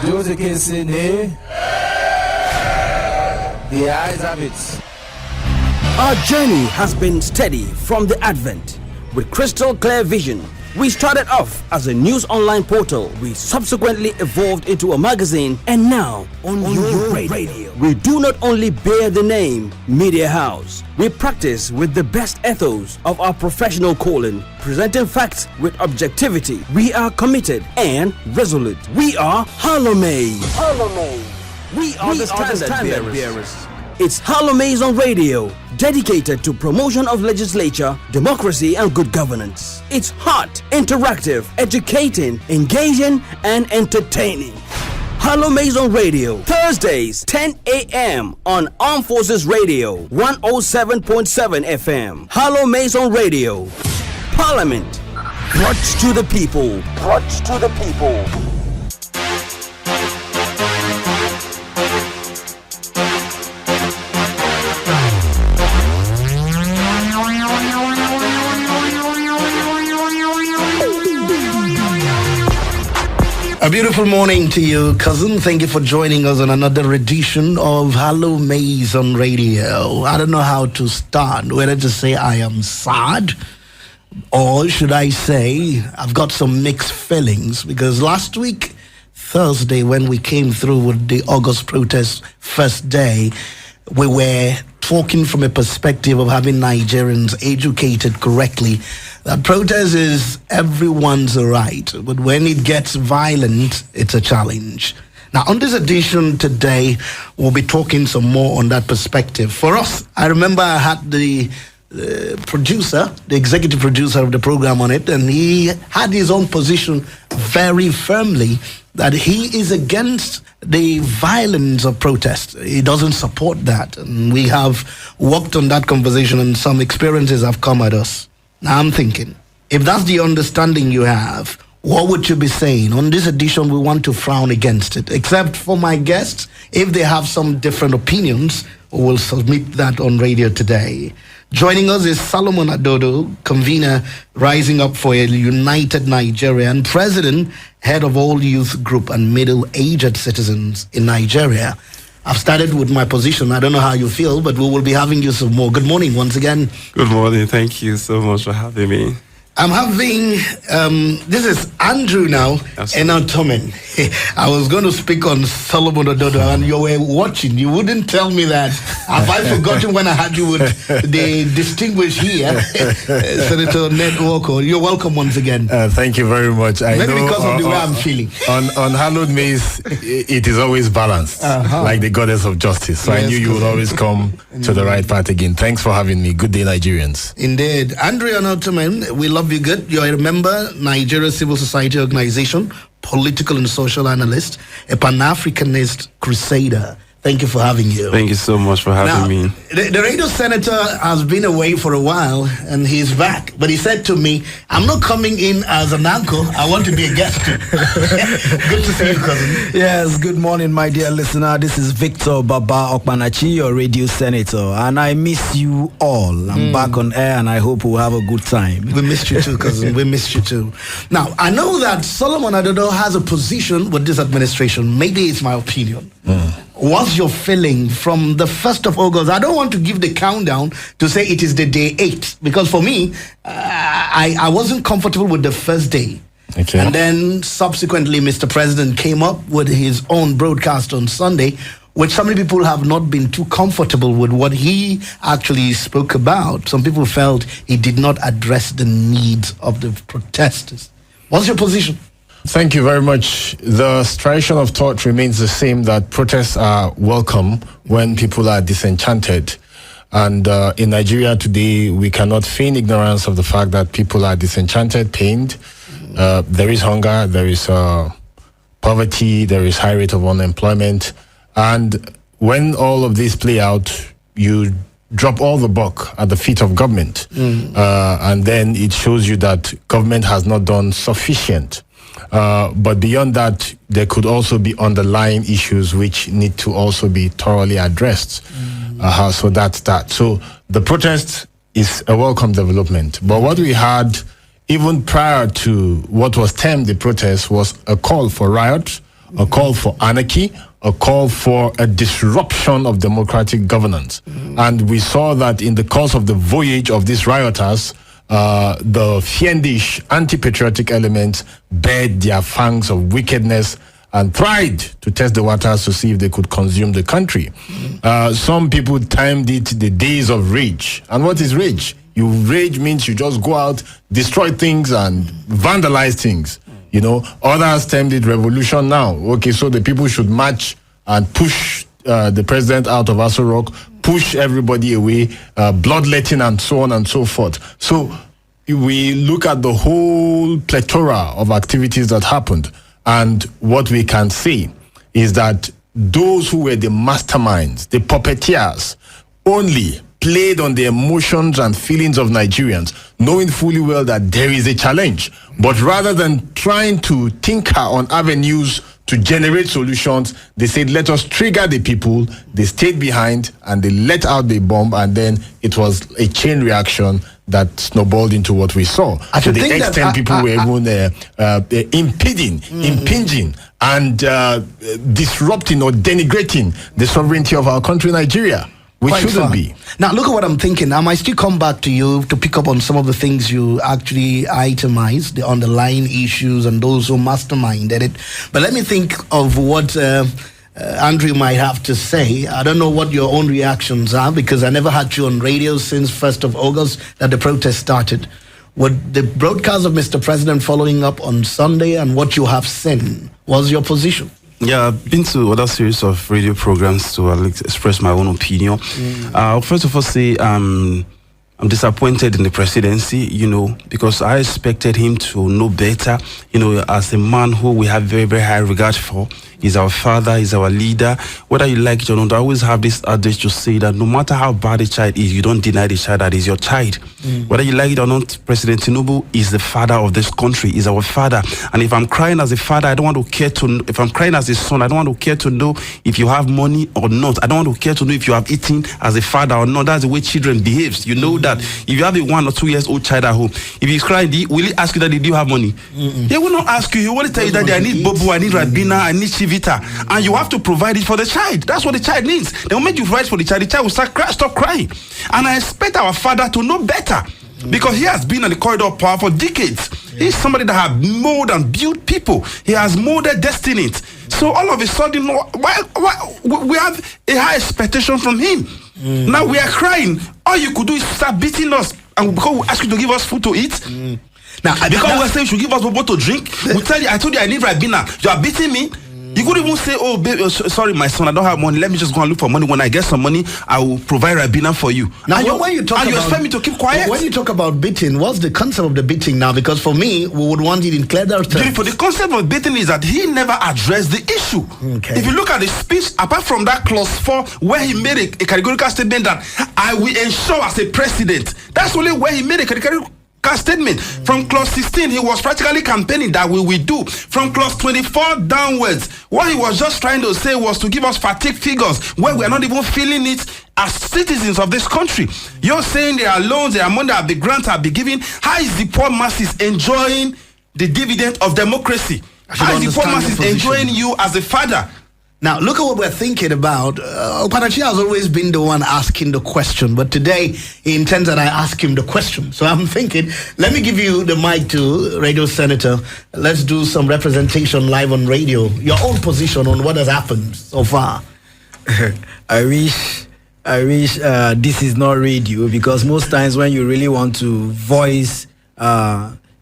Those can see the eyes have it. Our journey has been steady from the advent. With crystal clear vision, we started off as a news online portal. We subsequently evolved into a magazine, and now on your radio. We do not only bear the name Media House. We practice with the best ethos of our professional calling, presenting facts with objectivity. We are committed and resolute. We are HallowMace. We are the standard bearers. It's HallowMace on radio, dedicated to promotion of legislature, democracy, and good governance. It's hot, interactive, educating, engaging, and entertaining. HallowMace on radio, Thursdays, 10 a.m. on Armed Forces Radio, 107.7 FM. HallowMace on radio. Parliament, brought to the people. A beautiful morning to you, cousin. Thank you for joining us on another edition of HallowMace on radio. I don't know how to start, whether to say I am sad or should I say I've got some mixed feelings, because last week, Thursday, when we came through with the August protest first day, we were talking from a perspective of having Nigerians educated correctly. That protest is everyone's right, but when it gets violent, it's a challenge. Now, on this edition today, we'll be talking some more on that perspective. For us, I remember I had the producer, the executive producer of the program on it, and he had his own position very firmly that he is against the violence of protest. He doesn't support that. And we have worked on that conversation, and some experiences have come at us. Now I'm thinking, if that's the understanding you have, what would you be saying? On this edition, we want to frown against it. Except for my guests, if they have some different opinions, we will submit that on radio today. Joining us is Solomon Adodo, convener Rising Up for a United Nigeria and president, head of all youth group and middle-aged citizens in Nigeria. I've started with my position. I don't know how you feel, but we will be having you some more. Good morning once again. Good morning. Thank you so much for having me. I'm having, this is Andrew now, and now Tomin. I was going to speak on Solomon Ododo, and you were watching. You wouldn't tell me that. Have I forgotten when I had you with the distinguished here, Senator Ned Walker? You're welcome once again. Thank you very much. Maybe because of the way I'm feeling. On HallowMace, it is always balanced, like the goddess of justice. So yes, I knew you would always come to the right path again. Thanks for having me. Good day, Nigerians. Indeed. Andrea Tomin, we love you good. You're a member, Nigeria Civil Society Organization, political and social analyst, a Pan-Africanist crusader. Thank you for having you. Thank you so much for having me. The radio senator has been away for a while, and he's back. But he said to me, I'm not coming in as an uncle. I want to be a guest too. Good to see you, cousin. Yes, good morning, my dear listener. This is Victor Baba Okpanachi, your radio senator. And I miss you all. I'm back on air, and I hope we'll have a good time. We missed you too, cousin. We missed you too. Now, I know that Solomon Adodo has a position with this administration. Maybe it's my opinion. What's your feeling from the 1st of August? I don't want to give the countdown to say it is the day 8, because for me, I wasn't comfortable with the first day. Okay. And then subsequently, Mr. President came up with his own broadcast on Sunday, which some people have not been too comfortable with what he actually spoke about. Some people felt he did not address the needs of the protesters. What's your position? Thank you very much. The tradition of thought remains the same, that protests are welcome when people are disenchanted. And in Nigeria today, we cannot feign ignorance of the fact that people are disenchanted, pained. There is hunger, there is poverty, there is high rate of unemployment. And when all of these play out, you drop all the buck at the feet of government. And then it shows you that government has not done sufficient. But beyond that, there could also be underlying issues which need to also be thoroughly addressed. So that's that. So the protest is a welcome development. But what we had, even prior to what was termed the protest, was a call for riot a call for anarchy, a call for a disruption of democratic governance. And we saw that in the course of the voyage of these rioters, the fiendish, anti-patriotic elements bared their fangs of wickedness and tried to test the waters to see if they could consume the country. Some people timed it the days of rage. And what is rage? Rage means you just go out, destroy things and vandalize things. Others termed it revolution now. Okay, so the people should march and push the president out of Aso Rock, push everybody away, bloodletting and so on and so forth. So we look at the whole plethora of activities that happened. And what we can see is that those who were the masterminds, the puppeteers, only played on the emotions and feelings of Nigerians, knowing fully well that there is a challenge. But rather than trying to tinker on avenues to generate solutions, they said, let us trigger the people. They stayed behind and they let out the bomb, and then it was a chain reaction that snowballed into what we saw. To the extent people were even impinging and disrupting or denigrating the sovereignty of our country, Nigeria. Which shouldn't be. Now, look at what I'm thinking. I might still come back to you to pick up on some of the things you actually itemized, the underlying issues and those who masterminded it. But let me think of what Andrew might have to say. I don't know what your own reactions are, because I never had you on radio since 1st of August that the protest started. What the broadcast of Mr. President following up on Sunday and what you have seen was your position? Yeah, I've been to other series of radio programs to express my own opinion. First of all, say I'm disappointed in the presidency, because I expected him to know better, as a man who we have very, very high regard for. He's our father, he's our leader. Whether you like it or not, I always have this adage to say that no matter how bad a child is, you don't deny the child that is your child. Whether you like it or not, President Tinubu is the father of this country, is our father. And if I'm crying as a father, I don't want to care to know. If I'm crying as a son, I don't want to care to know if you have money or not. I don't want to care to know if you have eaten as a father or not. That's the way children behaves. You know that if you have a 1 or 2 years old child at home, if he's crying, will he ask you that, did you have money? He will not ask you. He will only tell you that I need bobo, I need rabina, I need chivita, and you have to provide it for the child. That's what the child needs. The moment you provide for the child will stop crying. And I expect our father to know better, because he has been on the corridor of power for decades. He's somebody that has molded and built people. He has molded destinies. So all of a sudden, we have a high expectation from him. Now we are crying. All you could do is start beating us, and because we ask you to give us food to eat. Now, because we say you should give us water to drink, we tell you, I told you I need Ribena. You are beating me. You could even say, oh, baby, sorry, my son, I don't have money. Let me just go and look for money. When I get some money, I will provide Ribena for you. Now, and you expect me to keep quiet? When you talk about beating, what's the concept of the beating now? Because for me, we would want it in clear terms. For the concept of beating is that he never addressed the issue. Okay. If you look at the speech, apart from that clause 4, where he made a categorical statement that I will ensure as a president, that's only where he made a categorical statement. From clause 16, he was practically campaigning that we will do. From clause 24 downwards, what he was just trying to say was to give us fatigue figures where we are not even feeling it as citizens of this country. You're saying there are loans, there are money that the grants are be given. How is the poor masses enjoying the dividend of democracy? How is the poor masses enjoying you as a father? Now, look at what we're thinking about. Okpanachi has always been the one asking the question, but today he intends that I ask him the question. So I'm thinking, let me give you the mic to Radio Senator. Let's do some representation live on radio. Your own position on what has happened so far. I wish this is not radio, because most times when you really want to voice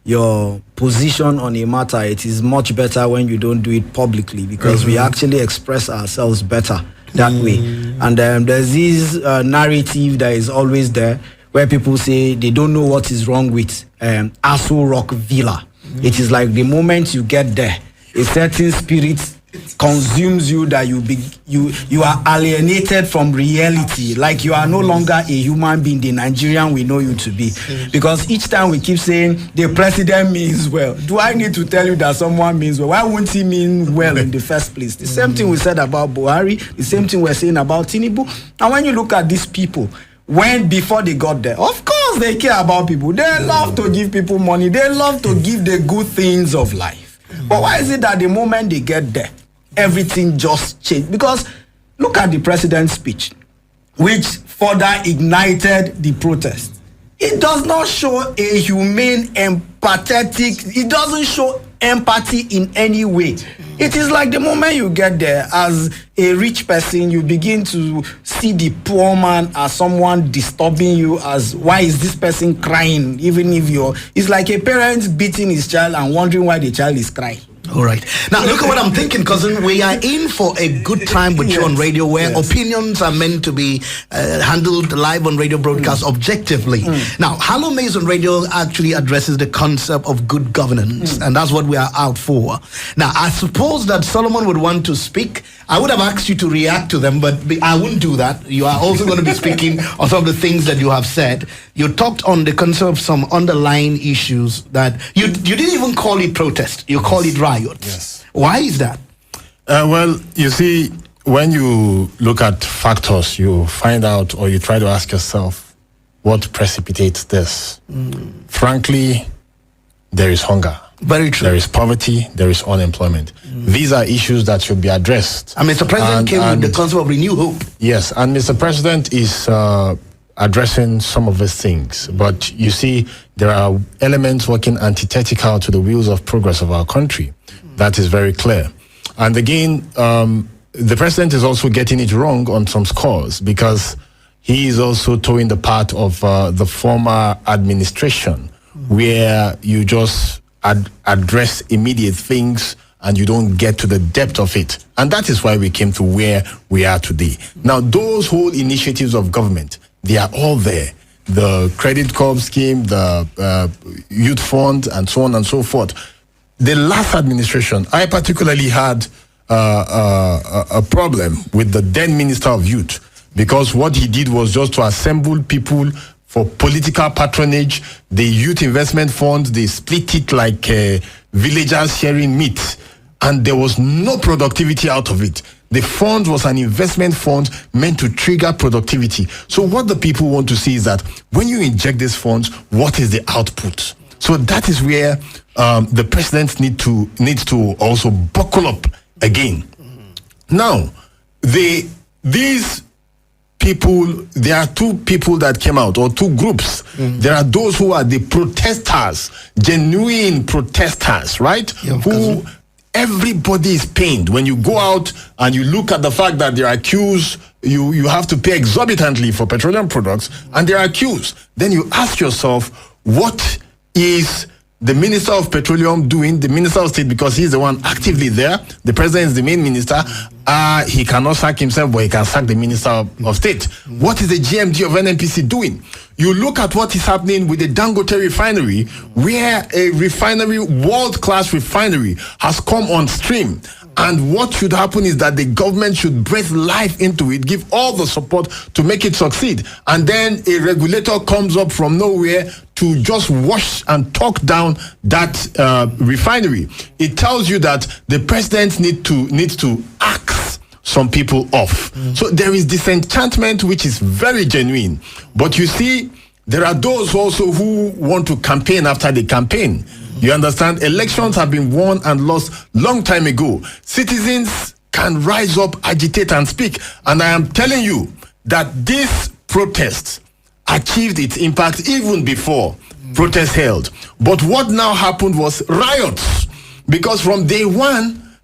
your position on a matter, it is much better when you don't do it publicly, because we actually express ourselves better that way. And there's this narrative that is always there where people say they don't know what is wrong with Aso Rock Villa. It is like the moment you get there, a certain spirit consumes you that you are alienated from reality, like you are no longer a human being, the Nigerian we know you to be. Because each time we keep saying the president means well, do I need to tell you that someone means well? Why wouldn't he mean well in the first place? The same thing we said about Buhari, the same thing we're saying about Tinubu. And when you look at these people, before they got there, of course they care about people. They love to give people money. They love to give the good things of life. But why is it that the moment they get there, everything just changed. Because look at the president's speech, which further ignited the protest. It does not show a humane, empathetic, it doesn't show empathy in any way. It is like the moment you get there as a rich person, you begin to see the poor man as someone disturbing you, as why is this person crying, even if it's like a parent beating his child and wondering why the child is crying. All right. Now, look at what I'm thinking, cousin. We are in for a good time with you on radio, where opinions are meant to be handled live on radio broadcast objectively. Now, HallowMace on radio actually addresses the concept of good governance, and that's what we are out for. Now, I suppose that Solomon would want to speak. I would have asked you to react to them, but I wouldn't do that. You are also going to be speaking on some of the things that you have said. You talked on the concept of some underlying issues that you didn't even call it protest. You call it riots. Yes. Why is that? Well, you see, when you look at factors, you find out, or you try to ask yourself, what precipitates this? Frankly, there is hunger. Very true. There is poverty, there is unemployment. These are issues that should be addressed. And Mr. President came with the concept of renewed hope. Yes, and Mr. President is addressing some of these things. But you see, there are elements working antithetical to the wheels of progress of our country. That is very clear. And again, the president is also getting it wrong on some scores, because he is also towing the path of the former administration, where you just address immediate things and you don't get to the depth of it. And that is why we came to where we are today. Now, those whole initiatives of government, they are all there. The credit corp scheme, the youth fund, and so on and so forth. The last administration, I particularly had a problem with the then Minister of Youth, because what he did was just to assemble people for political patronage. The youth investment fund, they split it like villagers sharing meat, and there was no productivity out of it. The fund was an investment fund meant to trigger productivity. So what the people want to see is that when you inject these funds, what is the output? So that is where the president needs to also buckle up again. Now, these people, there are two people that came out, or two groups. There are those who are the protesters, genuine protesters, right? Yeah, who everybody is pained. When you go out and you look at the fact that they are accused, you have to pay exorbitantly for petroleum products, and they are accused. Then you ask yourself, what is the Minister of Petroleum doing, the Minister of State, because he's the one actively there. The President is the main minister. He cannot sack himself, but he can sack the Minister of State. What is the GMD of NNPC doing? You look at what is happening with the Dangote refinery, where a refinery, world-class refinery, has come on stream. And what should happen is that the government should breathe life into it, give all the support to make it succeed. And then a regulator comes up from nowhere to just wash and talk down that refinery. It tells you that the president needs to axe some people off. So there is disenchantment, which is very genuine. But you see, there are those also who want to campaign after they campaign. You understand? Elections have been won and lost long time ago. Citizens can rise up, agitate, and speak. And I am telling you that this protest achieved its impact even before protest held. But what now happened was riots. Because from day one,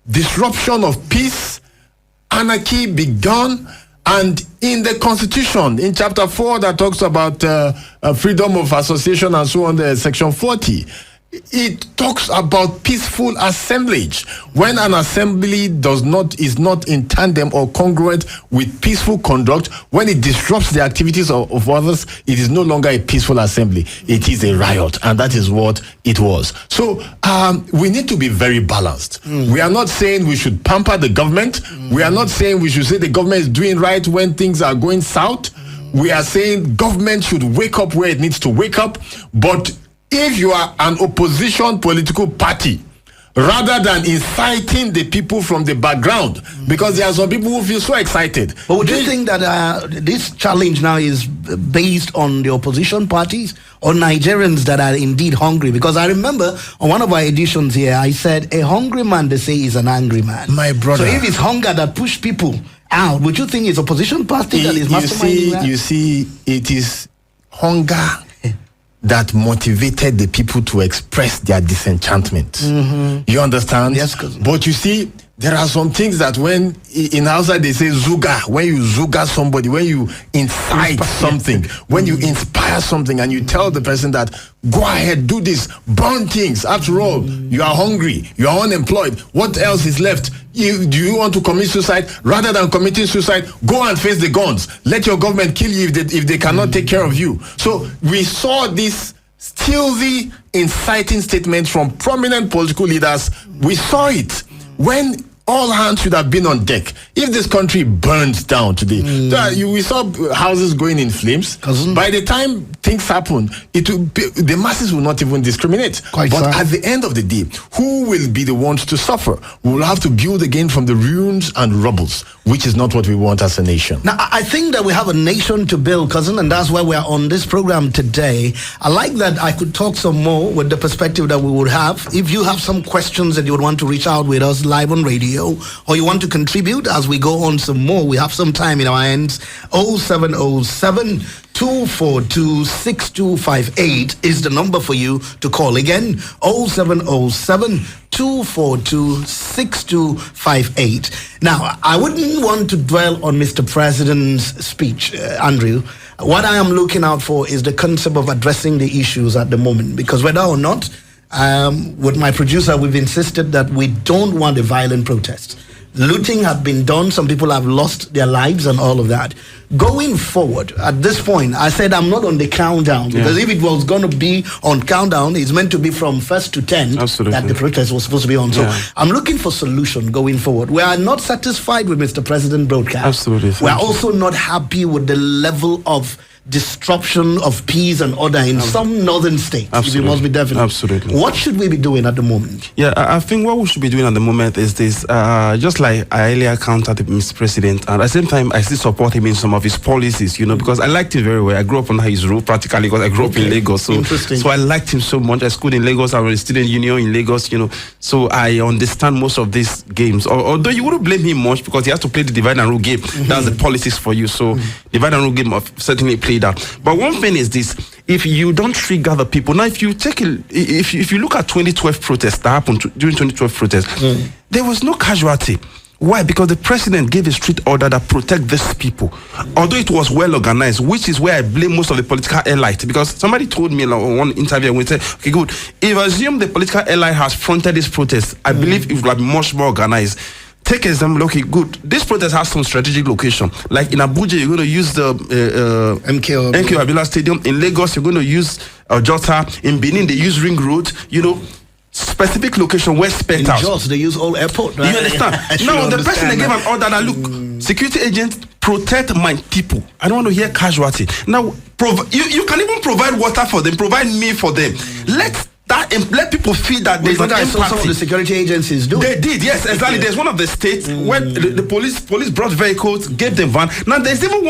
disruption of peace, anarchy began. And in the Constitution, in Chapter 4, that talks about freedom of association and so on, the Section 40, it talks about peaceful assemblage. When an assembly is not in tandem or congruent with peaceful conduct, when it disrupts the activities of others, it is no longer a peaceful assembly. It is a riot, and that is what it was. So we need to be very balanced. We are not saying we should pamper the government. We are not saying we should say the government is doing right when things are going south. We are saying government should wake up where it needs to wake up. But if you are an opposition political party rather than inciting the people from the background, because there are some people who feel so excited. But would you think that this challenge now is based on the opposition parties or Nigerians that are indeed hungry? Because I remember on one of our editions here, I said, a hungry man, they say, is an angry man. My brother. So if it's hunger that push people out, would you think it's opposition party that is masterminding that? You see, it is hunger that motivated the people to express their disenchantment. You understand? Yes, cousin. But you see, there are some things that when in outside they say zuga, when you zuga somebody, when you incite something, when you inspire something, and you tell the person that go ahead, do this, burn things. After all, you are hungry, you are unemployed. What else is left? Do you want to commit suicide? Rather than committing suicide, go and face the guns. Let your government kill you if they cannot take care of you. So we saw this stealthy, inciting statements from prominent political leaders. We saw it when all hands should have been on deck. If this country burns down today, we saw houses going in flames. Cousin. By the time things happen, the masses will not even discriminate. Quite but so. at the end of the day, who will be the ones to suffer? We will have to build again from the ruins and rubbles, which is not what we want as a nation. Now, I think that we have a nation to build, cousin, and that's why we're on this program today. I like that I could talk some more with the perspective that we would have. If you have some questions that you would want to reach out with us live on radio, or you want to contribute as we go on some more, we have some time in our hands. 0707 242 6258 is the number for you to call. Again, 0707 242 6258. Now, I wouldn't want to dwell on Mr. President's speech, Andrew. What I am looking out for is the concept of addressing the issues at the moment, because whether or not, with my producer, we've insisted that we don't want a violent protest. Looting have been done. Some people have lost their lives and all of that. Going forward, at this point, I said I'm not on the countdown, because if it was going to be on countdown, it's meant to be from 1st to 10th. Absolutely. That the protest was supposed to be on. So I'm looking for solution going forward. We are not satisfied with Mr. President broadcast. Absolutely. We are also not happy with the level of disruption of peace and order in some northern states. Absolutely. If it must be definite. Absolutely. What should we be doing at the moment? Yeah, I think what we should be doing at the moment is this. Just like I earlier countered Mr. President, and at the same time, I still support him in some of his policies, because I liked him very well. I grew up under his rule practically, because I grew up in Lagos. So, Interesting. So I liked him so much. I schooled in Lagos. I was in student union in Lagos, So I understand most of these games. Although you wouldn't blame him much, because he has to play the divide and rule game. That's the politics for you. So divide and rule game have certainly played out. But one thing is this: if you don't trigger the people, now if you look at 2012 protests that happened during 2012 protests, there was no casualty. Why? Because the president gave a strict order that protect these people. Although it was well organized, which is where I blame most of the political elite. Because somebody told me in one interview, and we said, okay, good. If I assume the political elite has fronted this protest, I believe it would have been much more organized. Take an example, okay, good. This protest has some strategic location. Like in Abuja, you're going to use the MK Abiola Stadium. In Lagos, you're going to use Jota. In Benin, they use Ring Road. Specific location where spent out. In Jos, they use all airport. Right? You understand? Now, the president gave an order that, look, security agents, protect my people. I don't want to hear casualty. Now, you can even provide water for them, provide meal for them. Let people feel that there's an empathy. Some of the security agencies do. They did, yes, exactly. There's one of the states where the police brought vehicles, gave them van. Now there's even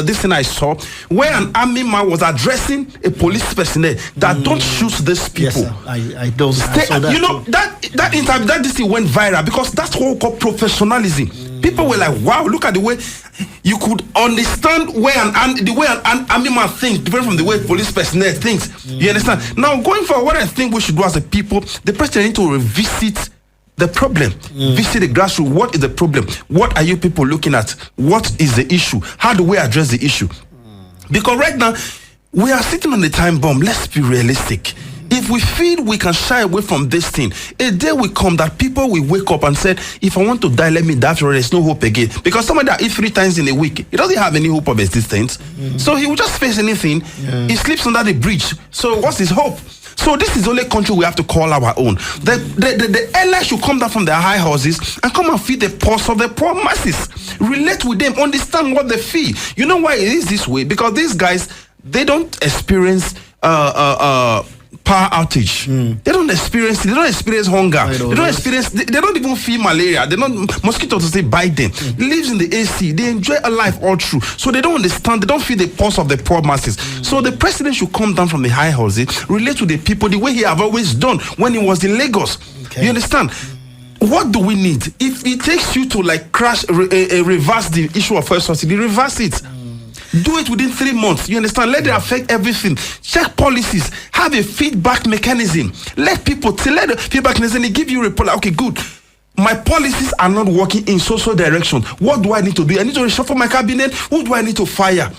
this thing I saw where an army man was addressing a police personnel that don't shoot these people. Yes, sir. I saw that. That interview, that this thing went viral because that's what we call professionalism. People were like, wow, look at the way you could understand the way an army man thinks different from the way police personnel thinks. You understand? Now, going forward, what I think we should do as a people, the president needs to revisit the problem, visit the grassroots. What is the problem? What are you people looking at? What is the issue? How do we address the issue? Because right now, we are sitting on the time bomb. Let's be realistic. If we feel we can shy away from this thing, a day will come that people will wake up and say, if I want to die, let me die. There's no hope again. Because somebody that eats 3 times in a week, he doesn't have any hope of existence. So he will just face anything. He sleeps under the bridge. So what's his hope? So this is the only country we have to call our own. The airline should come down from their high horses and come and feed the pulse of the poor masses. Relate with them, understand what they feel. You know why it is this way? Because these guys, they don't experience power outage. They don't experience it. They don't experience hunger. They don't experience. They don't even feel malaria. They don't mosquitoes to say bite them. They lives in the AC. They enjoy a life all through. So they don't understand. They don't feel the pulse of the poor masses. So the president should come down from the high horse, relate to the people the way he have always done when he was in Lagos. Okay. You understand? What do we need? If it takes you to like reverse the issue of first subsidy, reverse it. Do it within 3 months. You understand? Let it affect everything. Check policies. Have a feedback mechanism. Let people let the feedback mechanism. They give you a report. Like, okay, good. My policies are not working in social direction. What do I need to do? I need to reshuffle my cabinet. Who do I need to fire?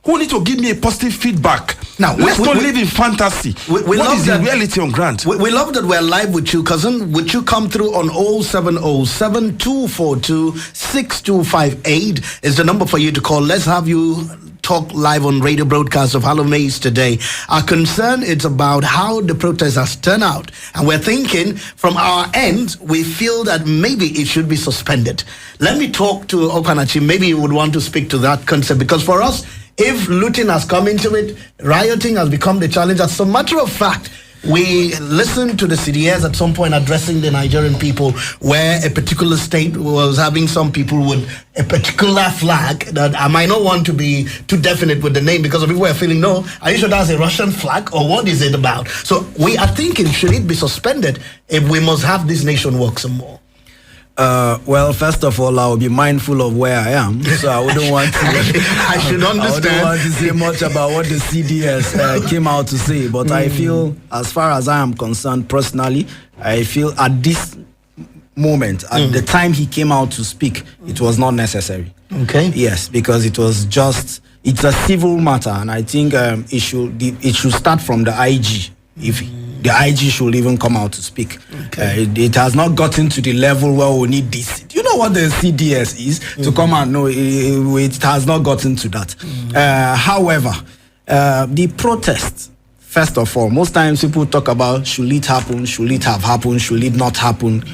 Who need to give me a positive feedback? Now, let's not live in fantasy. What is the reality on ground? We love that we're live with you, cousin. Would you come through on 0707 242 6258 is the number for you to call. Let's have you talk live on radio broadcast of HallowMace today. Our concern is about how the protest has turned out. And we're thinking from our end, we feel that maybe it should be suspended. Let me talk to Okanachi. Maybe you would want to speak to that concept, because for us, if looting has come into it, rioting has become the challenge. As a matter of fact, we listened to the CDS at some point addressing the Nigerian people, where a particular state was having some people with a particular flag that I might not want to be too definite with the name, because people were feeling, no, are you sure that's a Russian flag, or what is it about? So we are thinking, should it be suspended if we must have this nation work some more? Well, first of all, I'll be mindful of where I am, so I wouldn't want to. I should understand. I wouldn't want to say much about what the CDS came out to say, but I feel, as far as I am concerned, personally, I feel at this moment, at the time he came out to speak, it was not necessary. Okay. Yes, because it was just, it's a civil matter, and I think it should start from the IG. If the IG should even come out to speak. Okay. It has not gotten to the level where we need this. Do you know what the CDS is? To come out? No, it has not gotten to that. However, the protest, first of all, most times people talk about should it happen, should it have happened, should it not happen?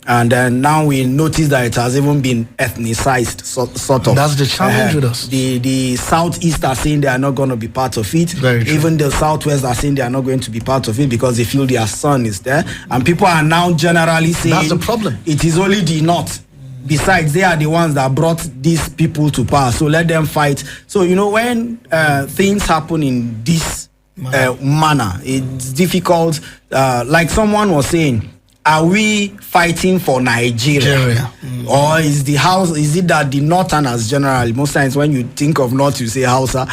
And then now we notice that it has even been ethnicized, sort of. That's the challenge with us. The Southeast are saying they are not going to be part of it. Very true. Even the Southwest are saying they are not going to be part of it because they feel their son is there. And people are now generally saying that's the problem. It is only the North. Besides, they are the ones that brought these people to power. So let them fight. So, you know, when things happen in this manner, it's difficult. Like someone was saying, are we fighting for Nigeria? Or is it that the Northerners generally, most times when you think of North, you say Hausa,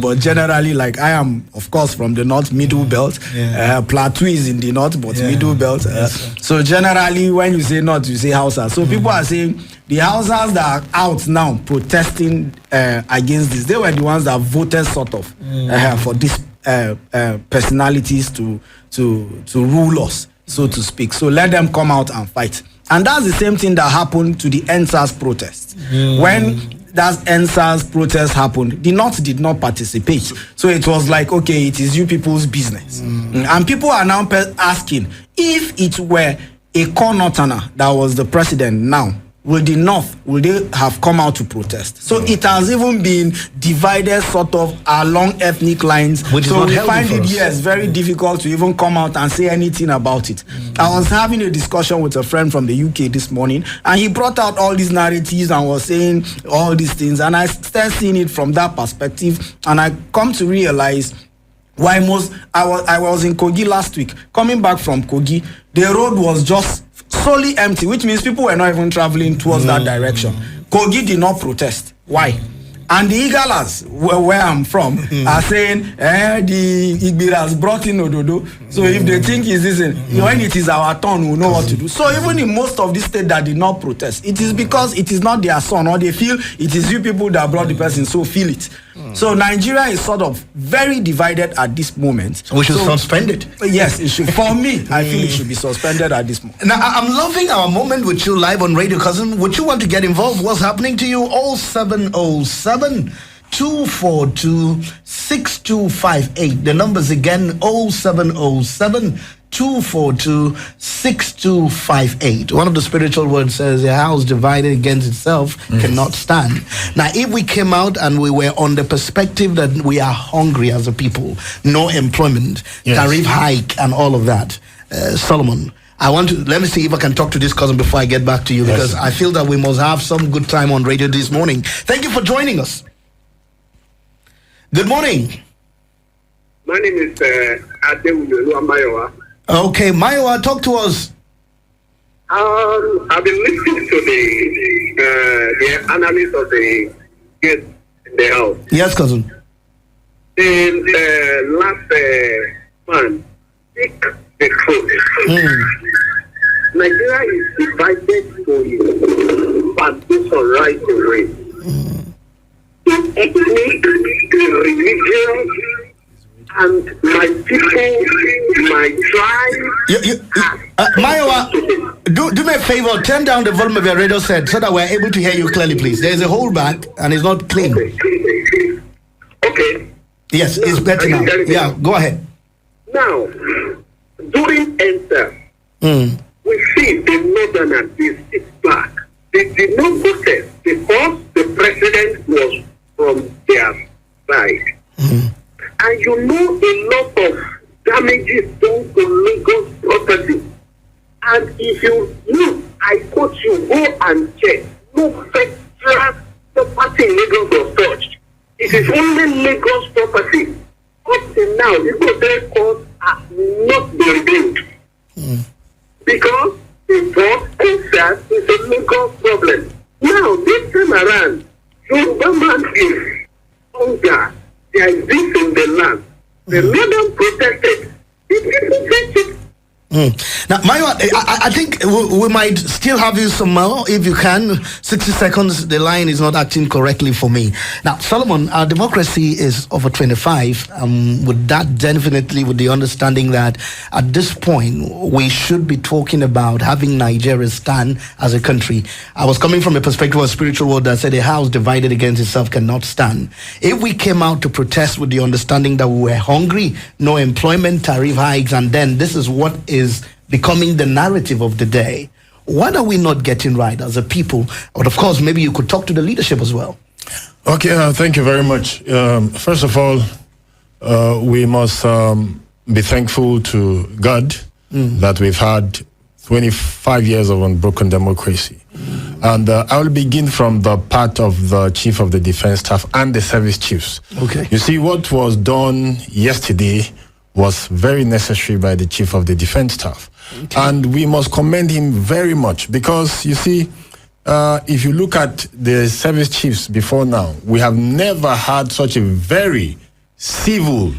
but generally, like I am, of course, from the North, Middle Belt. Plateau is in the North, but Middle Belt. So generally, when you say North, you say Hausa. So people are saying the Hausas that are out now protesting against this, they were the ones that voted sort of for these personalities to rule us, so to speak. So let them come out and fight. And that's the same thing that happened to the NSAS protest. When that NSAS protest happened, the North did not participate. So it was like, okay, it is you people's business. And people are now asking, if it were a core Northerner that was the president now, will they have come out to protest? So it has even been divided sort of along ethnic lines. Which so we is find it very difficult to even come out and say anything about it. I was having a discussion with a friend from the UK this morning, and he brought out all these narratives and was saying all these things, and I started seeing it from that perspective, and I come to realize why I was in Kogi last week. Coming back from Kogi, the road was just solely empty, which means people were not even traveling towards that direction. Kogi did not protest. Why? And the Igalas, where I'm from, are saying, the Igbiras brought in Ododo. So if they think it's this, when it is our turn, we'll know what to do. So even in most of the states that did not protest, it is because it is not their son, or they feel it is you people that brought the person, so feel it. So Nigeria is sort of very divided at this moment. We should suspend it. Yes, it should. For me, I feel it should be suspended at this moment. Now, I'm loving our moment with you live on Radio Cousin. Would you want to get involved? What's happening to you? 0707 242 6258. The numbers again, 0707 242-6258. One of the spiritual words says, a house divided against itself cannot stand. Now, if we came out and we were on the perspective that we are hungry as a people, no employment, tariff hike, and all of that, Solomon, let me see if I can talk to this cousin before I get back to you, because I feel that we must have some good time on radio this morning. Thank you for joining us. Good morning. My name is Adewulu Mayowa. Okay, Mayowa, talk to us. I've been listening to the analysis of the guest in the house. Yes, cousin. In last month, speak the truth. Nigeria is divided to partition right away. Ethnic, religion, and my people, my tribe. Mayowa, do me a favor, turn down the volume of your radio set so that we're able to hear you clearly, please. There's a holdback and it's not clean. Okay. Yes, it's better now. Yeah, go ahead. Now, during enter, we see the northerners, they sit back. They did not protest because the president was from their side. And you know a lot of damages done to Lagos property. And if you look, I quote you, go and check. No federal property in Lagos was touched. It is only Lagos property. Up till now, the hotel costs are not been rebuilt. Because the board answer is a Lagos problem. Now, this time around, Yoruba man is hunger. There is this in the land. The northern protested. The people take it. Now, Mayowa, I think we might still have you some more if you can. 60 seconds, the line is not acting correctly for me. Now, Solomon, our democracy is over 25. With that, definitely with the understanding that at this point, we should be talking about having Nigeria stand as a country. I was coming from a perspective of spiritual world that said a house divided against itself cannot stand. If we came out to protest with the understanding that we were hungry, no employment, tariff hikes, and then this is what is becoming the narrative of the day. What are we not getting right as a people? But of course, maybe you could talk to the leadership as well. Okay, thank you very much. First of all, we must be thankful to God that we've had 25 years of unbroken democracy. And I will begin from the part of the Chief of the Defense Staff and the service chiefs. Okay. You see, what was done yesterday was very necessary by the Chief of the Defense Staff. Okay. And we must commend him very much because, you see, if you look at the service chiefs before now, we have never had such a very civil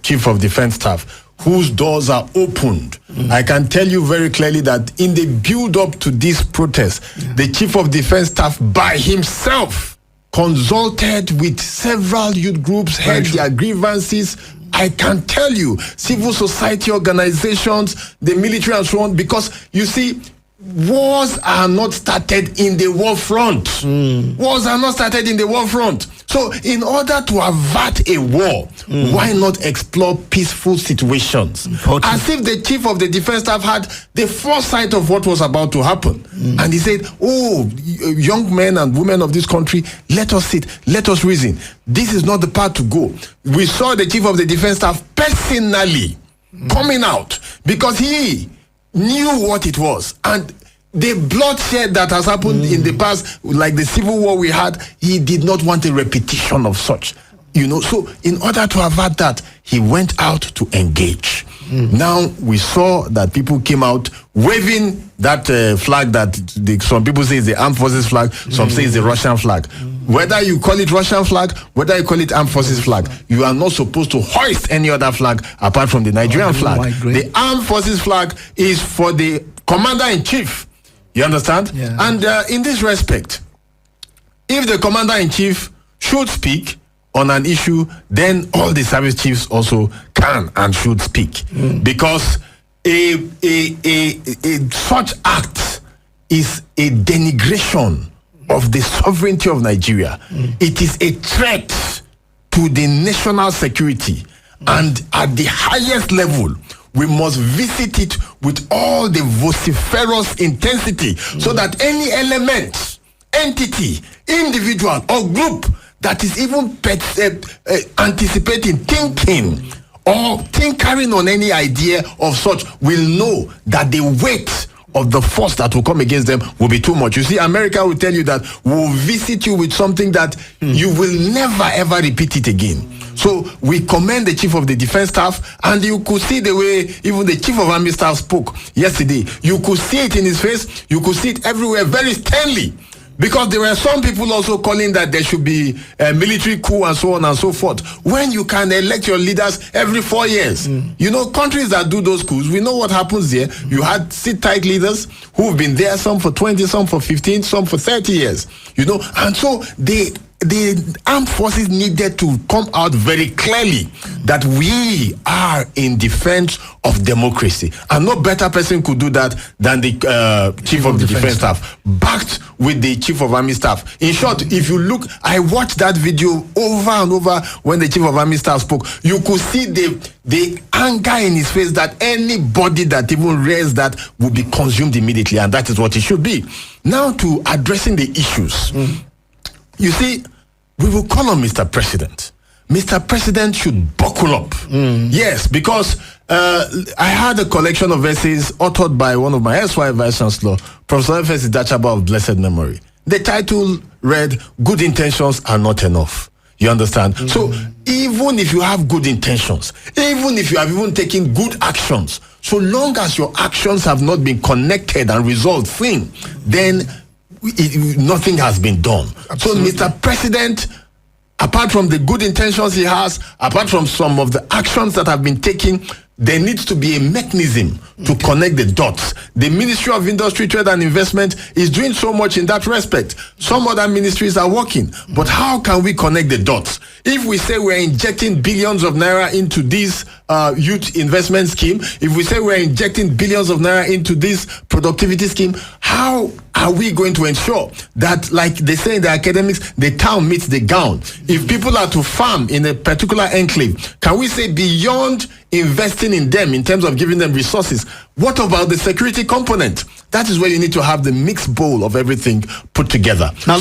Chief of Defense Staff whose doors are opened. I can tell you very clearly that in the build-up to this protest, the Chief of Defense Staff by himself consulted with several youth groups, heard their grievances. I can tell you, civil society organizations, the military and so on, because you see, wars are not started in the war front. Wars are not started in the war front. So in order to avert a war, why not explore peaceful situations? As if the Chief of the Defense Staff had the foresight of what was about to happen. And he said, oh, young men and women of this country, let us sit, let us reason. This is not the path to go. We saw the Chief of the Defense Staff personally coming out because he knew what it was. And the bloodshed that has happened in the past, like the civil war we had, he did not want a repetition of such. You know, so in order to avert that, he went out to engage. Now we saw that people came out waving that flag that some people say is the armed forces flag, some say it's the Russian flag. Whether you call it Russian flag, whether you call it armed forces flag, you are not supposed to hoist any other flag apart from the Nigerian flag. The armed forces flag is for the commander-in-chief. You understand? Yeah. And in this respect, if the commander-in-chief should speak on an issue, then all the service chiefs also can and should speak. Because such act is a denigration of the sovereignty of Nigeria. It is a threat to the national security. And at the highest level, we must visit it with all the vociferous intensity so that any element, entity, individual, or group that is even anticipating, thinking, or tinkering on any idea of such will know that the weight of the force that will come against them will be too much. You see, America will tell you that we'll visit you with something that you will never ever repeat it again. So we commend the Chief of the Defense Staff, and you could see the way even the Chief of Army Staff spoke yesterday. You could see it in his face. You could see it everywhere very sternly. Because there were some people also calling that there should be a military coup and so on and so forth. When you can elect your leaders every 4 years. You know, countries that do those coups, we know what happens there. You had sit-tight leaders who've been there, some for 20, some for 15, some for 30 years. You know, and so the armed forces needed to come out very clearly that we are in defense of democracy, and no better person could do that than the Chief of the Defense Staff, backed with the Chief of Army Staff. In short, if you look, I watched that video over and over when the Chief of Army Staff spoke. You could see the anger in his face that anybody that even raised that would be consumed immediately, and that is what it should be. Now to addressing the issues. You see, we will call on Mr. President. Mr. President should buckle up. Yes, because I had a collection of essays authored by one of my ex-wife Vice Chancellor, Professor F.S. Idachaba of blessed memory. The title read, "Good Intentions Are Not Enough." You understand? So even if you have good intentions, even if you have even taken good actions, so long as your actions have not been connected and resulting, then nothing has been done. Absolutely. So Mr. President, apart from the good intentions he has, apart from some of the actions that have been taken, there needs to be a mechanism to connect the dots. The Ministry of Industry, Trade and Investment is doing so much in that respect. Some other ministries are working, but how can we connect the dots? If we say we're injecting billions of naira into this youth investment scheme, if we say we're injecting billions of naira into this productivity scheme, how are we going to ensure that, like they say in the academics, the town meets the gown? If people are to farm in a particular enclave, can we say beyond investing in them in terms of giving them resources, what about the security component? That is where you need to have the mixed bowl of everything put together. Now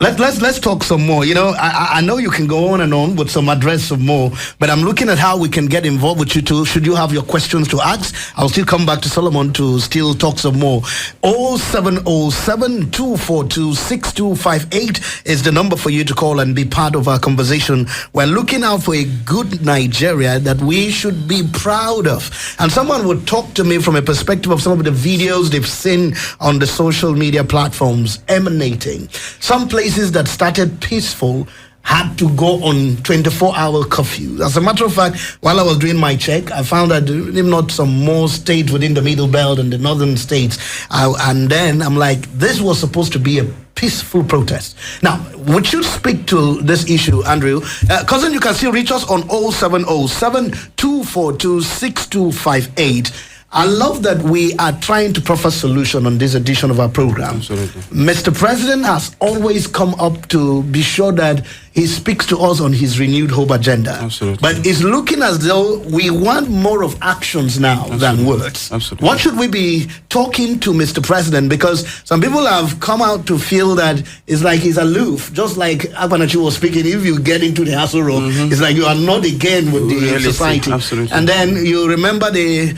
let's talk some more. You know, I know you can go on and on with some address some more, but I'm looking at how we can get involved with you too. Should you have your questions to ask, I'll still come back to Solomon to still talk some more. 0707-242-6258 is the number for you to call and be part of our conversation. We're looking out for a good Nigeria that we should be proud of. And someone would talk to me from a perspective of some of the videos they've seen on the social media platforms emanating. Some places that started peaceful had to go on 24-hour curfew. As a matter of fact, while I was doing my check, I found that if not some more states within the Middle Belt and the northern states, and then I'm like, this was supposed to be a peaceful protest. Now, would you speak to this issue, Andrew? Cousin, you can still reach us on 0707-242-6258. I love that we are trying to proffer solution on this edition of our program. Absolutely. Mr. President has always come up to be sure that he speaks to us on his renewed hope agenda. Absolutely. But it's looking as though we want more of actions now than words. Absolutely. What should we be talking to Mr. President? Because some people have come out to feel that it's like he's aloof. Just like Akpanachi was speaking, if you get into the hassle room, it's like you are not again with the society. Absolutely. And then you remember the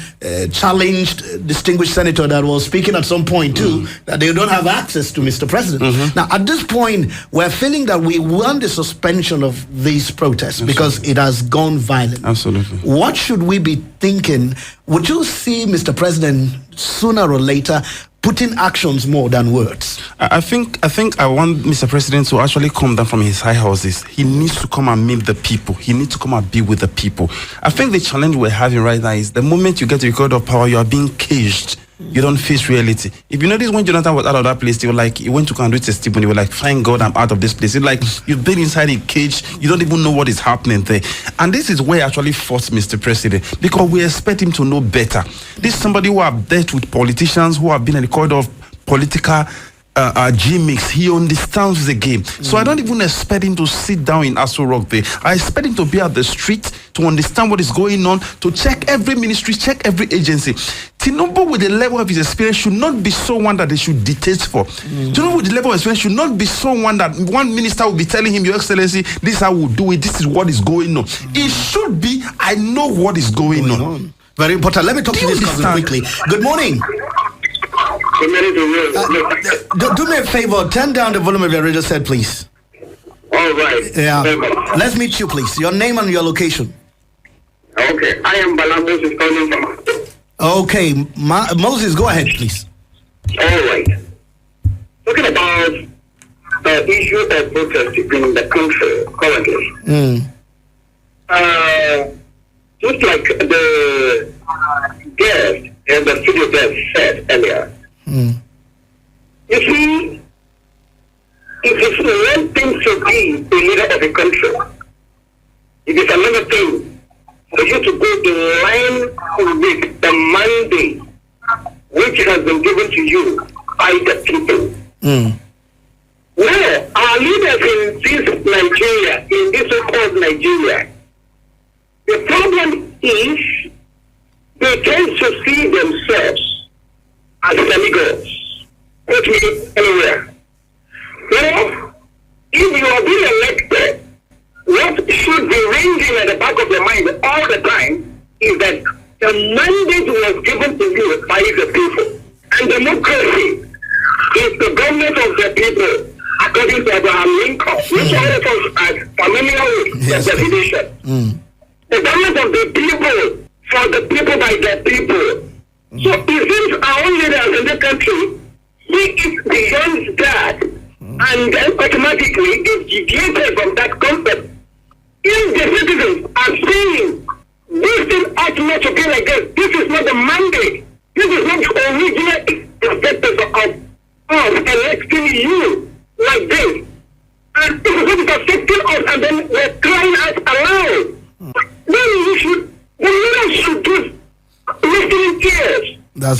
challenged distinguished senator that was speaking at some point too, that they don't have access to Mr. President. Now, at this point, we're feeling that we want the suspension of these protests because it has gone violent. Absolutely. What should we be thinking? Would you see Mr. President sooner or later putting actions more than words? I think I want Mr. President to actually come down from his high horses. He needs to come and meet the people. He needs to come and be with the people. I think the challenge we're having right now is the moment you get to the record of power, you are being caged. You don't face reality. If you notice, when Jonathan was out of that place, they were like, he went to go and do testimony. They were like, thank God I'm out of this place. It's like you've been inside a cage. You don't even know what is happening there. And this is where I actually forced Mr. President, because we expect him to know better. This is somebody who have dealt with politicians, who have been in the corridor of political G-Mix. He understands the game. So I don't even expect him to sit down in Aso Rock there. I expect him to be at the street, to understand what is going on, to check every ministry, check every agency. Tinubu, with the level of his experience, should not be someone that they should dictate for. Tinubu, with the level of experience, should not be someone that one minister will be telling him, Your Excellency, this is how we'll do it, this is what is going on. It should be, I know what is going on. Very important. Let me talk to this cousin quickly. Good morning. Do me a favor, turn down the volume of your radio set, please. All right. Yeah. Let's meet you, please. Your name and your location. Okay. I am Moses calling from. Okay. Moses, go ahead, please. All right. Talking about the issue of protesting in the country currently. Just like the guest and the studio guest said earlier. You see, it is one thing to be a leader of a country. It is another thing for you to go in line with the mandate which has been given to you by the people. Now, our leaders in this Nigeria, in this so-called Nigeria, the problem is they tend to see themselves as demigods. Put me anywhere. Well, if you are being elected, what should be ringing at the back of your mind all the time is that the mandate was given to you by the people. And democracy is the government of the people, according to Abraham Lincoln, which all of us are familiar with the definition. The government of the people, for the people, by the people. So it seems our own leaders in the country, he is beyond that, and then automatically is deviated from that concept. If the citizens are saying, this thing ought not to be like this is not the mandate, this is not the original perspective of electing you like this, and this is what is affecting us, and then we're crying out aloud. Then the leaders should give listening ears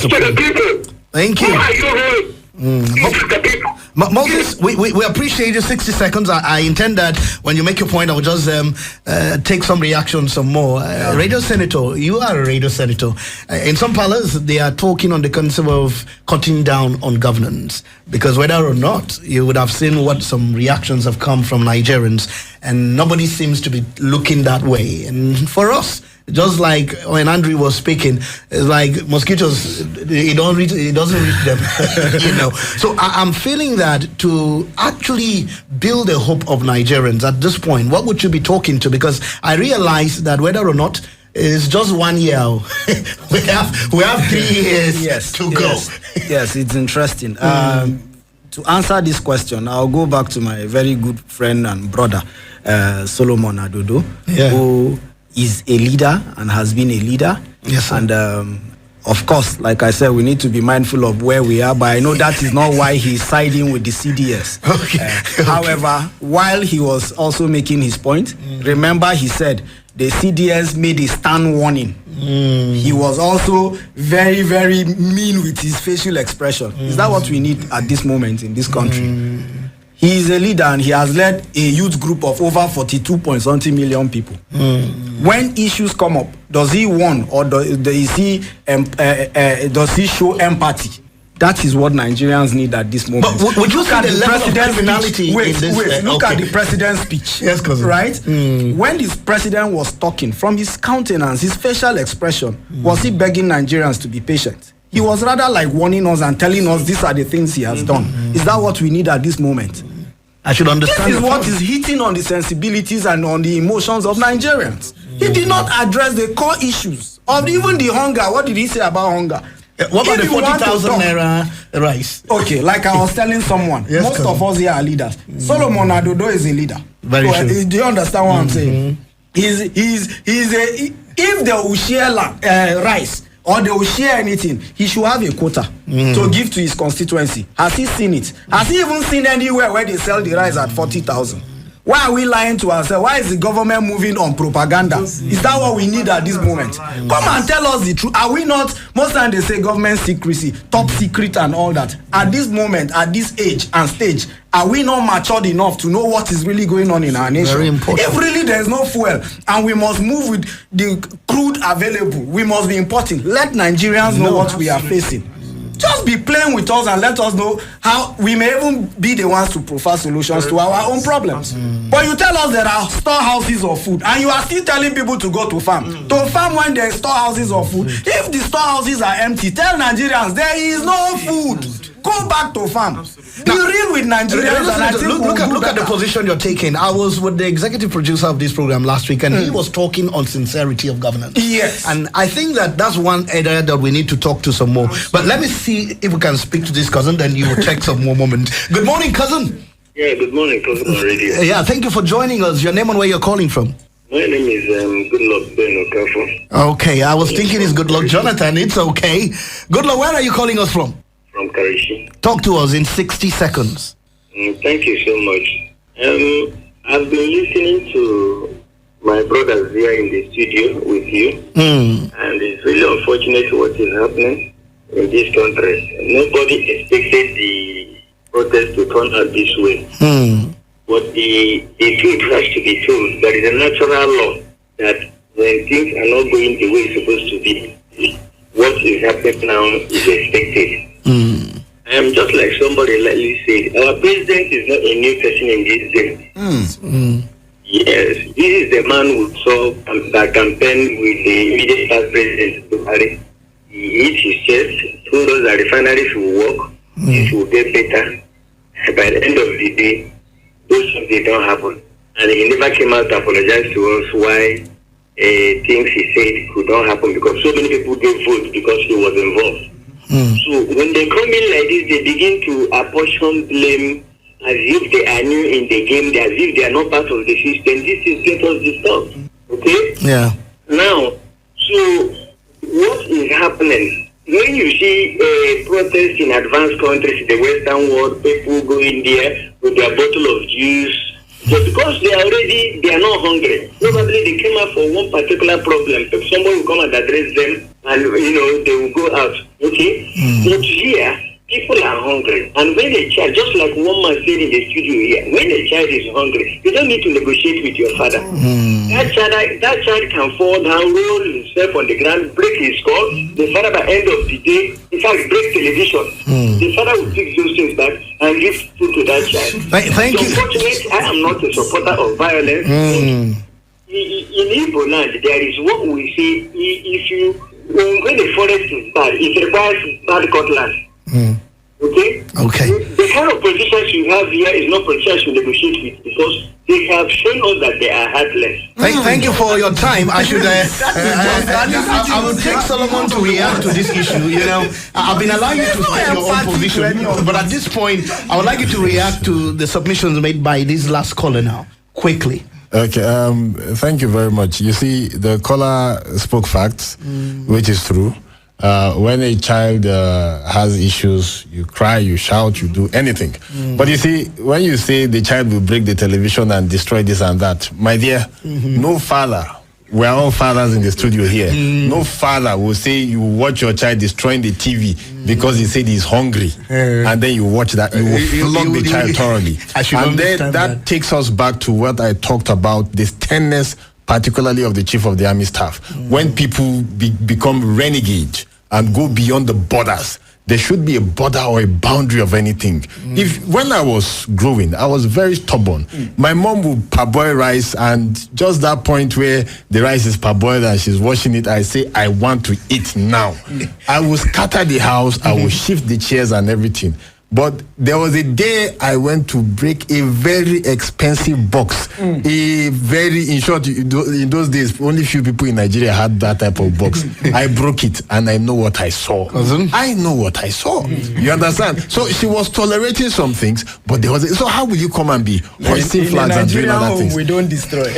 to the people. Thank you. Who are you really? It's the people. Moses, we appreciate your 60 seconds. I intend that when you make your point, I will just take some reaction, some more. Radio Senator, you are a radio senator. In some parlors, they are talking on the concept of cutting down on governance. Because whether or not, you would have seen what some reactions have come from Nigerians, and nobody seems to be looking that way. And for us, just like when Andrew was speaking, it's like mosquitoes, it doesn't reach them, you know. So I'm feeling that to actually build a hope of Nigerians at this point, what would you be talking to? Because I realize that whether or not it's just 1 year, we have 3 years to go. Yes, it's interesting. To answer this question, I'll go back to my very good friend and brother, Solomon Adodo, who is a leader and has been a leader. Yes, sir. And of course, like I said, we need to be mindful of where we are, but I know that is not why he's siding with the CDS. However, while he was also making his point, remember he said the CDS made a stern warning. He was also very, very mean with his facial expression. Is that what we need at this moment in this country? He is a leader and he has led a youth group of over 42.something million people. When issues come up, does he warn or does he show empathy? That is what Nigerians need at this moment. But would you say the level of criminality in this? Look at the president's speech. Yes, cousin. Right? When this president was talking, from his countenance, his facial expression, was he begging Nigerians to be patient? He was rather like warning us and telling us these are the things he has done. Is that what we need at this moment? I should understand. This is what is hitting on the sensibilities and on the emotions of Nigerians. He did not address the core issues of even the hunger. What did he say about hunger? What about the 40,000 naira rice? Okay, like I was telling someone, most of us here are leaders. Solomon Adodo is a leader. Very true. Do you understand what I'm saying? If they will share rice or they will share anything, he should have a quota to give to his constituency. Has he seen it? Has he even seen anywhere where they sell the rice at 40,000? Why are we lying to ourselves? Why is the government moving on propaganda? Is that what we need at this moment? Come and tell us the truth. Are we not? Most times they say government secrecy, top secret and all that. At this moment, at this age and stage, are we not matured enough to know what is really going on in our nation? Very important. If really there is no fuel and we must move with the crude available, we must be importing. Let Nigerians know what we are facing. Just be playing with us and let us know how we may even be the ones to provide solutions to our own problems. But you tell us there are storehouses of food and you are still telling people to go to farm. To farm when there are storehouses of food. If the storehouses are empty, tell Nigerians there is no food. Go back to farm. Be real with Nigerians. And I think look at the position you're taking. I was with the executive producer of this program last week, and he was talking on sincerity of governance. Yes. And I think that's one area that we need to talk to some more. But let me see if we can speak to this cousin, then you will take some more moments. Good morning, cousin. Yeah, good morning, cousin on radio. Yeah, thank you for joining us. Your name and where you're calling from. My name is Goodluck Ben Okafo. Okay, I was thinking it's good luck, Jonathan. It's okay. Good luck. Where are you calling us from? From Karishi. Talk to us in 60 seconds. Thank you so much. I've been listening to my brothers here in the studio with you, and it's really unfortunate what is happening in this country. Nobody expected the protest to turn out this way. But the truth has to be told. There is a natural law that when things are not going the way it's supposed to be, what is happening now is expected. I am just like somebody lately said, our president is not a new person in this game. Yes, this is the man who saw that campaign with the immediate past president Buhari. He hit his chest, told us that refineries will work, it will get better. By the end of the day, those things they don't happen. And he never came out to apologize to us why things he said could not happen, because so many people gave vote because he was involved. So when they come in like this, they begin to apportion blame as if they are new in the game, as if they are not part of the system. This is get us disturbed. Okay? Yeah. Now, so what is happening? When you see protests in advanced countries, the Western world, people go in there with their bottle of juice, just because they are not hungry. Probably they came out for one particular problem. If somebody will come and address them, and they will go out. Okay? But here, people are hungry. And when a child, just like one man said in the studio here, when a child is hungry, you don't need to negotiate with your father. That child can fall down, roll himself on the ground, break his skull. The father, by the end of the day, in fact, break television. The father will fix those things back and give food to that child. Thank you. Unfortunately, I am not a supporter of violence. In Igbo land, there is what we say, when the forest is bad, it requires bad cutlass. Okay? The kind of politicians you have here is not politicians you negotiate with, because they have shown us that they are heartless. Thank you for your time. I should. I will take Solomon to react to this issue. I've been allowing you to state your own position, but at this point, I would like you to react to the submissions made by this last caller now, quickly. Okay, thank you very much. You see, the caller spoke facts, which is true. When a child has issues, you cry, you shout, you do anything. But you see, when you say the child will break the television and destroy this and that, my dear, no father, we're all fathers in the studio here, no father will say you watch your child destroying the TV because he said he's hungry, and then you watch that, you will flog the child thoroughly. And then that takes us back to what I talked about, this tenderness, particularly of the chief of the army staff. When people become renegade and go beyond the borders, there should be a border or a boundary of anything. When I was growing, I was very stubborn. My mom would parboil rice, and just that point where the rice is parboiled and she's washing it, I say, I want to eat now. I will scatter the house, I will shift the chairs and everything. But there was a day I went to break a very expensive box. In short, in those days, only few people in Nigeria had that type of box. I broke it, and I know what I saw. I know what I saw. You understand? So she was tolerating some things, but there was so how will you come and be hoisting flags and doing other things? We don't destroy.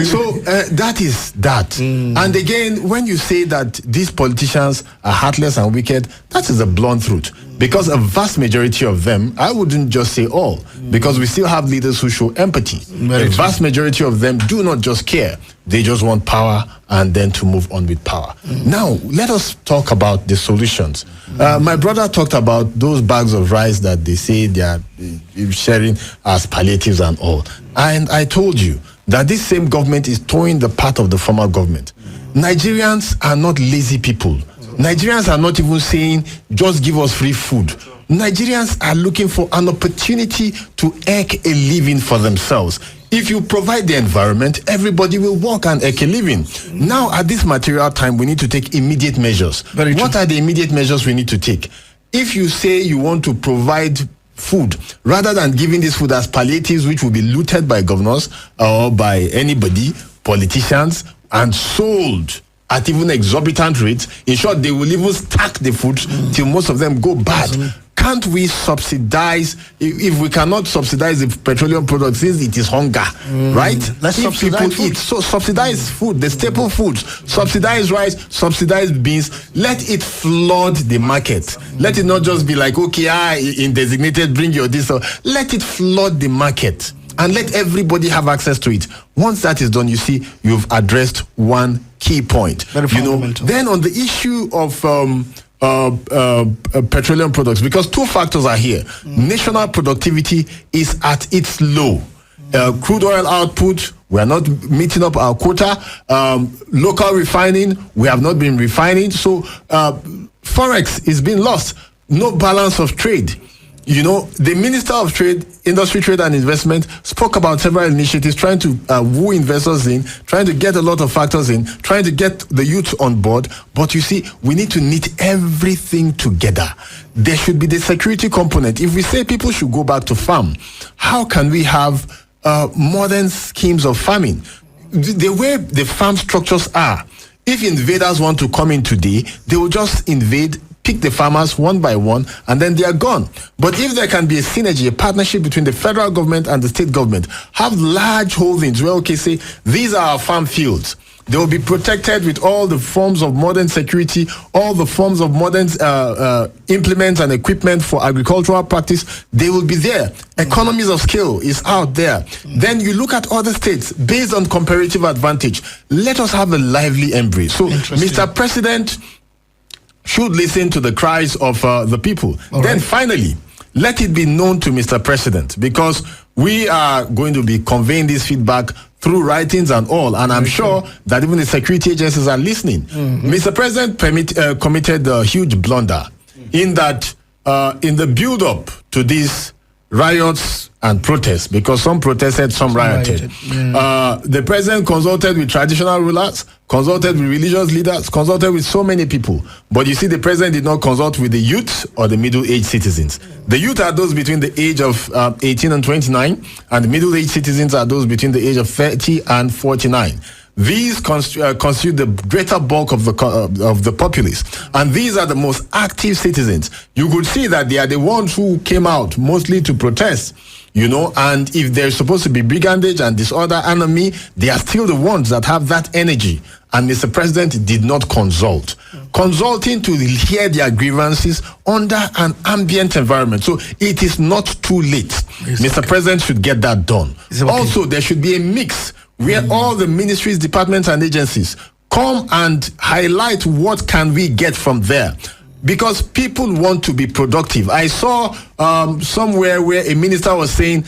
So that is that. And again, when you say that these politicians are heartless and wicked, That is the blunt truth. Because a vast majority of them, I wouldn't just say all, because we still have leaders who show empathy. A vast majority of them do not just care. They just want power and then to move on with power. Now, let us talk about the solutions. My brother talked about those bags of rice that they say they are sharing as palliatives and all. And I told you that this same government is towing the path of the former government. Nigerians are not lazy people. Nigerians are not even saying, just give us free food. Nigerians are looking for an opportunity to eke a living for themselves. If you provide the environment, everybody will work and eke a living. Now, at this material time, we need to take immediate measures. What are the immediate measures we need to take? If you say you want to provide food, rather than giving this food as palliatives, which will be looted by governors or by anybody, politicians, and sold at even exorbitant rates. In short, they will even stack the food till most of them go bad. Can't we subsidize, if we cannot subsidize the petroleum products, since it is hunger, right? Let's if subsidize people food. eat, so subsidize food, the staple foods, subsidize rice, subsidize beans, let it flood the market. Let it not just be like, okay, in designated, bring your this, let it flood the market. And let everybody have access to it. Once that is done, you see, you've addressed one key point. Then on the issue of petroleum products, because two factors are here. National productivity is at its low. Crude oil output, we are not meeting up our quota. Local refining, we have not been refining. So Forex is being lost. No balance of trade. The Minister of Trade, Industry, Trade and Investment spoke about several initiatives trying to woo investors in, trying to get a lot of factors in, trying to get the youth on board. But you see, we need to knit everything together. There should be the security component. If we say people should go back to farm, how can we have modern schemes of farming? The way the farm structures are, if invaders want to come in today, they will just invade, pick the farmers one by one, and then they are gone. But if there can be a synergy, a partnership between the federal government and the state government, have large holdings where, okay, say, these are our farm fields. They will be protected with all the forms of modern security, all the forms of modern implements and equipment for agricultural practice. They will be there. Economies of scale is out there. Then you look at other states based on comparative advantage. Let us have a lively embrace. So, Mr. President should listen to the cries of the people. Then finally, let it be known to Mr. President, because we are going to be conveying this feedback through writings and all, and I'm sure that even the security agencies are listening. Mr. President committed a huge blunder in that in the build-up to these riots and protests, because some protested, some rioted. The president consulted with traditional rulers, consulted with religious leaders, consulted with so many people. But you see, the president did not consult with the youth or the middle-aged citizens. The youth are those between the age of 18 and 29, and the middle-aged citizens are those between the age of 30 and 49. These constitute the greater bulk of the populace, and these are the most active citizens. You could see that they are the ones who came out mostly to protest, and if there's supposed to be brigandage and disorder, enemy, they are still the ones that have that energy. And Mr. President did not consult. Consulting to hear their grievances under an ambient environment. So it is not too late. Mr. President should get that done. Also, there should be a mix where all the ministries, departments, and agencies come and highlight what can we get from there. Because people want to be productive. I saw somewhere where a minister was saying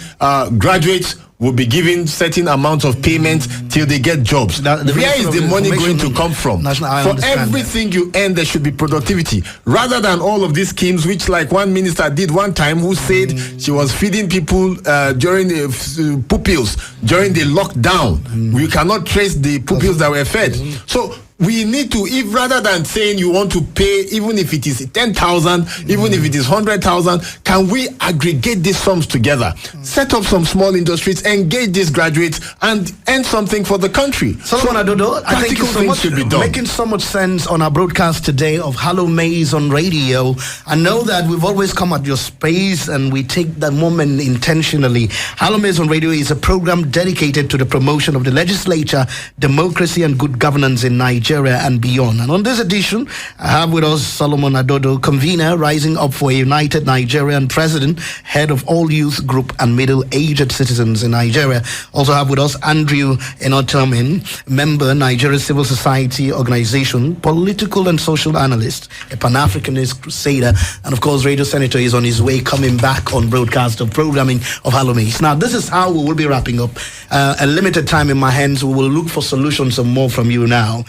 graduates will be given certain amounts of payments till they get jobs. Where is the money going to come from? For everything you earn, there should be productivity. Rather than all of these schemes, which like one minister did one time, who said she was feeding people during the pupils, during the lockdown. We cannot trace the pupils that were fed. So we need to, if rather than saying you want to pay, even if it is 10,000, even if it is 100,000, can we aggregate these sums together, set up some small industries, engage these graduates, and earn something for the country? Solomon Adodo, I thank you so much for making so much sense on our broadcast today of HallowMace on radio. I know that we've always come at your space, and we take that moment intentionally. HallowMace on radio is a program dedicated to the promotion of the legislature, democracy, and good governance in Nigeria. Nigeria and beyond. And on this edition, I have with us Solomon Adodo, convener, Rising Up for a United Nigeria, and president, head of all youth group and middle-aged citizens in Nigeria. Also have with us Andrew Enotomin, member, Nigeria Civil Society Organization, political and social analyst, a Pan-Africanist crusader, and of course, Radio Senator is on his way coming back on broadcast of programming of HallowMace. Now, this is how we will be wrapping up. A limited time in my hands. We will look for solutions and more from you now,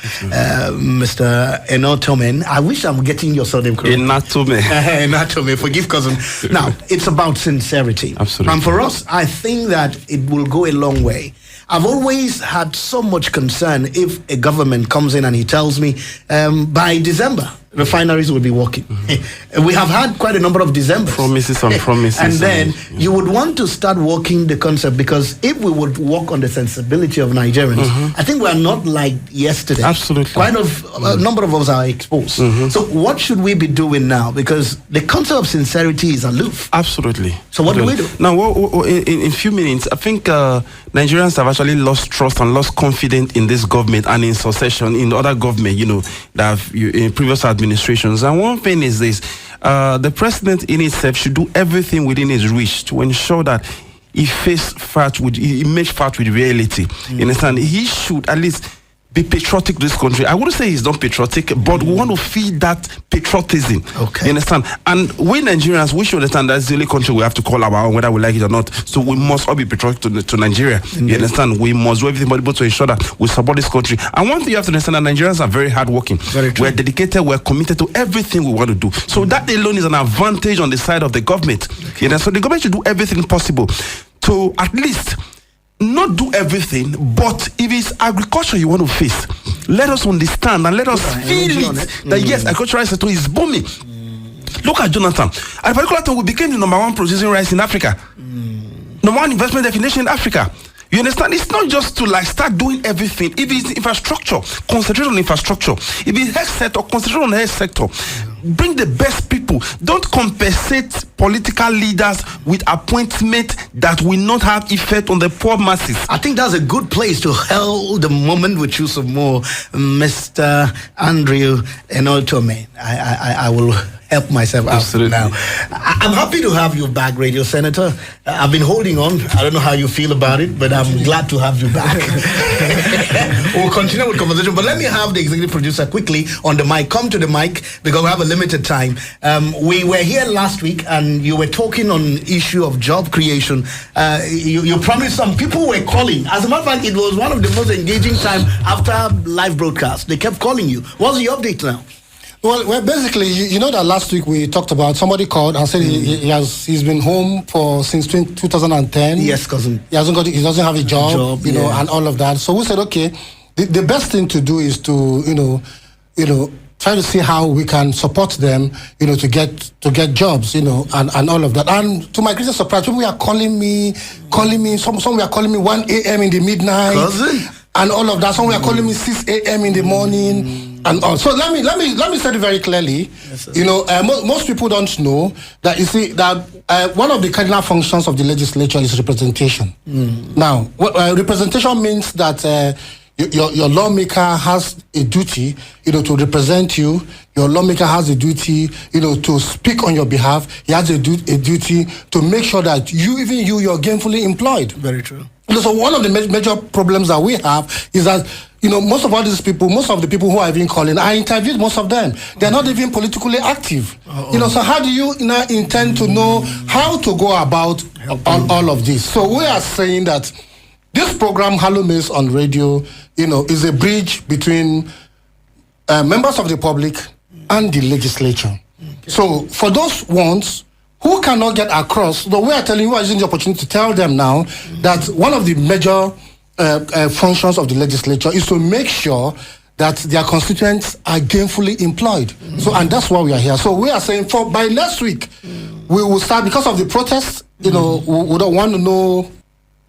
Mr. Enotomin. I wish I'm getting your surname correct. Enotomin. Forgive, cousin. Now, it's about sincerity. Absolutely. And for us, I think that it will go a long way. I've always had so much concern if a government comes in and he tells me by December, refineries will be working. We have had quite a number of Decembers. Promises and promises. And then you would want to start working the concept, because if we would work on the sensibility of Nigerians, I think we are not like yesterday. Absolutely. Quite a number of us are exposed. So what should we be doing now? Because the concept of sincerity is aloof. Absolutely. So what do we do? Now, in a few minutes, I think Nigerians have actually lost trust and lost confidence in this government and in succession, in other government, that have, in previous administrations. And one thing is this, the president in itself should do everything within his reach to ensure that he makes fact with reality. You understand? He should at least be patriotic to this country. I wouldn't say he's not patriotic, but we want to feed that patriotism. Okay. You understand? And we Nigerians, we should understand that's the only country we have to call our own, whether we like it or not. So we must all be patriotic to Nigeria. You understand? We must do everything possible to ensure that we support this country. And one thing you have to understand, that Nigerians are very hardworking. Very true. We're dedicated, we're committed to everything we want to do. So that alone is an advantage on the side of the government. Okay. You know? So the government should do everything possible to at least not do everything, but if it's agriculture you want to face, let us understand and let us feel it that yes, agricultural sector is booming. Look at Jonathan. At a particular time, we became the number one producing rice in Africa. Number one investment destination in Africa. You understand? It's not just to start doing everything. If it's infrastructure, concentrate on infrastructure. If it's health sector, concentrate on the health sector. Bring the best people. Don't compensate political leaders with appointment that will not have effect on the poor masses. I think that's a good place to hold the moment with you some more, Mr. Andrew Enotomin. I will help myself out. Absolutely. Now. I'm happy to have you back, Radio Senator. I've been holding on. I don't know how you feel about it, but I'm glad to have you back. We'll continue with conversation, but let me have the executive producer quickly on the mic. Come to the mic, because we have a limited time. We were here last week and you were talking on issue of job creation. You promised some people were calling. As a matter of fact, it was one of the most engaging time after live broadcast. They kept calling you. What's the update now? Well, basically, you know that last week we talked about, somebody called and said he's been home since 2010. Yes, cousin. He doesn't have a job, and all of that. So we said, okay, the best thing to do is to try to see how we can support them, to get jobs, and all of that. And to my greatest surprise, people are calling me. Some were calling me 1 a.m. in the midnight. Cousin. And all of that. Some were calling me 6 a.m. in the morning. And all. So let me say it very clearly. Yes, most people don't know that one of the cardinal functions of the legislature is representation. Now, representation means that your lawmaker has a duty, to represent you. Your lawmaker has a duty, to speak on your behalf. He has a duty to make sure that you're gainfully employed. Very true. So one of the major problems that we have is that, most of the people who are even calling, I interviewed most of them. They're not even politically active. So how do you intend to know how to go about all of this? So we are saying that this program, HallowMace on radio, is a bridge between members of the public and the legislature. Okay. So for those ones who cannot get across, we are telling you, we are using the opportunity to tell them now that one of the major functions of the legislature is to make sure that their constituents are gainfully employed. So, and that's why we are here. So we are saying by next week, we will start, because of the protests, we don't want to know,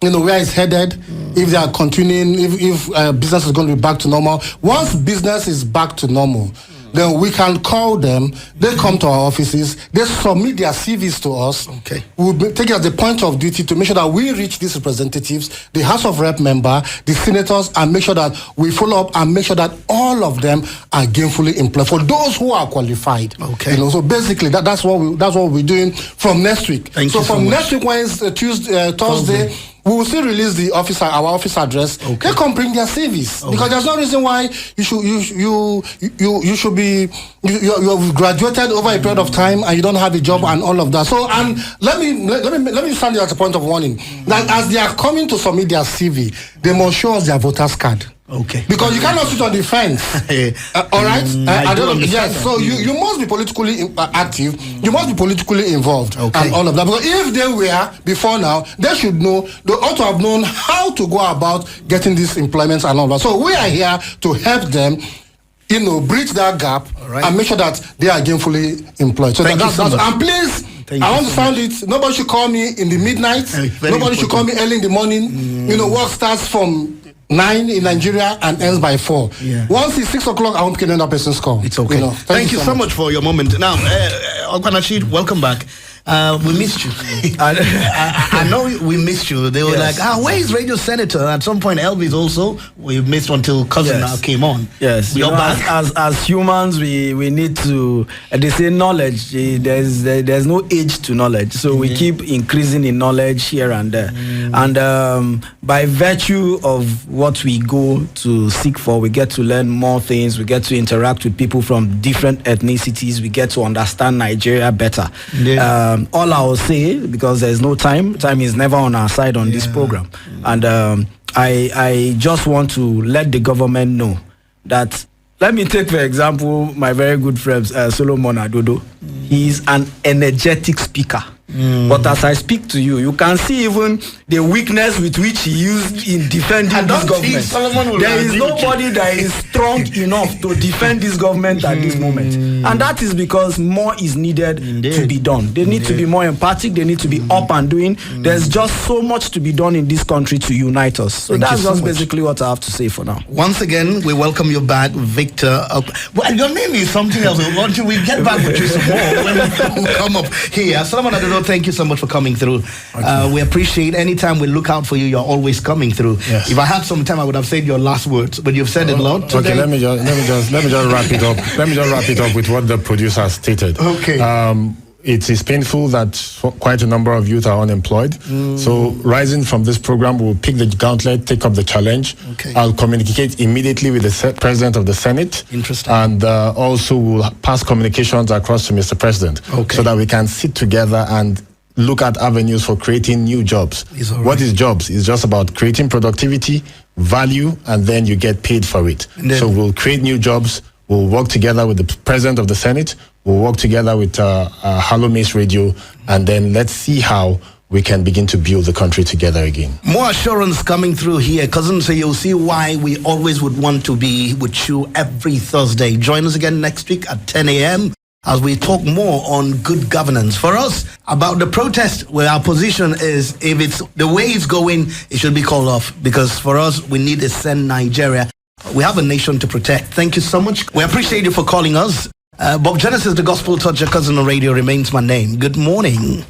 where it's headed, if they are continuing, if business is going to be back to normal. Once business is back to normal, then we can call them. They come to our offices. They submit their CVs to us. Okay. We'll take it as a point of duty to make sure that we reach these representatives, the House of Rep member, the senators, and make sure that we follow up and make sure that all of them are gainfully employed for those who are qualified. Okay. So basically, that's what we're doing from next week. Thank you so from much. next week, Wednesday, Tuesday, Thursday. We will still release our office address. Okay. They can bring their CVs because there's no reason why you should be you've graduated over a period of time and you don't have a job and all of that. So and let me stand here at a point of warning that as they are coming to submit their CV, they must show us their voters card. Okay. Because you cannot sit on the fence. All right? I don't understand yes. that. So you must be politically active. You must be politically involved. Okay. And all of that. Because if they were before now, they should know, they ought to have known how to go about getting these employments and all that. So we are here to help them, bridge that gap and make sure that they are gainfully employed. So Thank you so much. And please, I want to sound it. Nobody should call me in the midnight. Nobody should call me early in the morning. Work starts from 9 in Nigeria and ends by 4. Yeah. Once it's 6 o'clock, I won't pick another person's call. It's okay. Thank you so much for your moment. Now, Okwanachid, welcome back. We missed you. I know we missed you. They were like, where is Radio Senator? At some point, Elvis also. We missed until Cousin now came on. Yes. We are back. As humans, we need to, they say knowledge, there's no age to knowledge. So we keep increasing in knowledge here and there. And by virtue of what we go to seek for, we get to learn more things. We get to interact with people from different ethnicities. We get to understand Nigeria better. Yeah. All I will say, because there's no time is never on our side on this program. And I just want to let the government know that, let me take for example my very good friend Solomon Adodo. He's an energetic speaker. But as I speak to you, you can see even the weakness with which he used in defending this government. There is nobody that is strong enough to defend this government at this moment. And that is because more is needed to be done. They need to be more empathic. They need to be up and doing. There's just so much to be done in this country to unite us. So that's just basically what I have to say for now. Once again, we welcome you back, Victor. Well, your name is something else. Until we get back with you some more when we come up here. Solomon Adodo, thank you so much for coming through. We appreciate anytime we look out for you, you're always coming through. Yes. If I had some time, I would have said your last words, but you've said it a lot today. Okay, let me just wrap it up. Let me just wrap it up with what the producer stated. Okay. It is painful that quite a number of youth are unemployed. So rising from this program, we'll pick the gauntlet, take up the challenge. Okay. I'll communicate immediately with the President of the Senate. Interesting. And also we'll pass communications across to Mr. President. Okay. So that we can sit together and look at avenues for creating new jobs. What is jobs? It's just about creating productivity, value, and then you get paid for it. So we'll create new jobs. We'll work together with the President of the Senate. We'll work together with HallowMace Radio, and then let's see how we can begin to build the country together again. More assurance coming through here, cousin. So you'll see why we always would want to be with you every Thursday. Join us again next week at 10 a.m. as we talk more on good governance. For us, about the protest, where our position is, if it's the way it's going, it should be called off. Because for us, we need to send Nigeria. We have a nation to protect. Thank you so much. We appreciate you for calling us. Bob Genesis, the Gospel Toucher, cousin on radio, remains my name. Good morning.